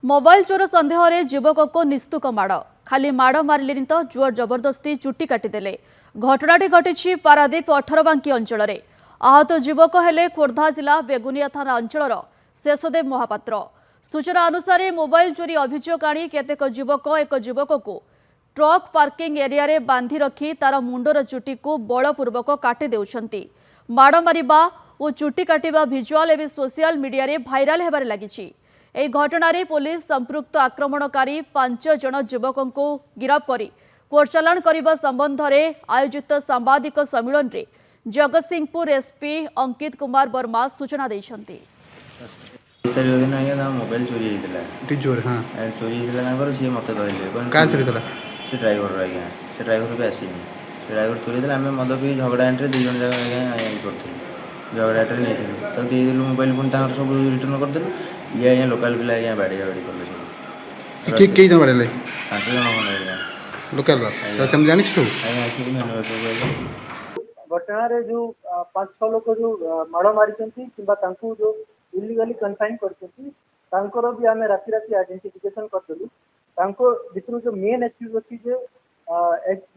Mobile चोर सन्देह रे युवक को निस्तुक माड़ खाली माड़ मारे तो जोर जबरदस्ती चुट्टी काटिदेले। घटनाटी घटी पारादीप 18 अंचल में। आहत युवक हेले खोर्धा जिला बेगुनिया थाना अंचल शेषदेव महापात्र। सूचना अनुसार मोबाइल चोरी अभियोग आनी केतेक युवक एक युवक को ट्रक पार्किंग एरिया रे बांधि रखी तार मुंडर चुट्टी को बलपूर्वक काटी देउछंती। माड़ मारिबा और चुट्टी काटिबा भिजुआल एवं सोशल मीडिया रे भाइराल हेबार लागिछि। ଏହି ଘଟଣାରେ पुलिस संपृक्त आक्रमणकारी 5 जन युवकों को गिरफ्त कर कोर्ट चालाण करने संबंध में आयोजित सांबादिक सम्मेलन में जगतसिंहपुर एसपी अंकित कुमार वर्मा सूचना देते। मोबाइल चोरी चोरी मत ड्राइवर आज्ञा से ड्राइवर भी आसनी से ड्राइवर चोरी आम मद पी झगड़ा दुई जन जाक कर झगड़ा नहीं तो देदेलु मोबाइल पुणी सब रिटर्न करदेलु ये आज्ञा लोकाल पिला आज्ञा बाड़ी बाड़ी कले के जन बाड़े 5 जन खंडे लोकल तुम जानी सब आज्ञा आसिक घटना रे जो 5-6 लोग जो माड़ मारी जो इलीगली कन्फाइन कर भी आम राति राति आइडेंटिफिकेशन करदेलु भितर जो मेन एक्यूज अच्छी जे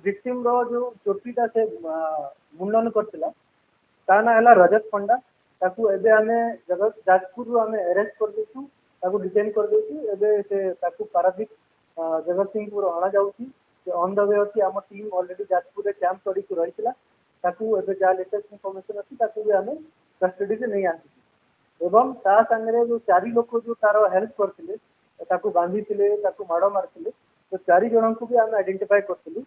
विक्टिम रो जो चोटीटा से मुंडन करथिला ता ना हला रजत पंडा ताकू एबे आमे जाजपुर रु आमे अरेस्ट कर देछु ताकू डिटेन कर देछु एबे से ताकू पारादीप जगतसिंहपुर अणा जाउची ऑन द वे होती आम टीम ऑलरेडी जाजपुर रे कैंप करी को रहितला ताकू एबे जा लेटेस्ट इंफॉर्मेशन अछि ताकू भी आमे कस्टडी से नहीं आसी एवं ता संगे जो 4 लोग जो तारो हेल्प करथिले ताकू बांधी थिले ताकू माड़ मारथिले तो 4 जन को भी आमे आइडेंटिफाई करथिलु।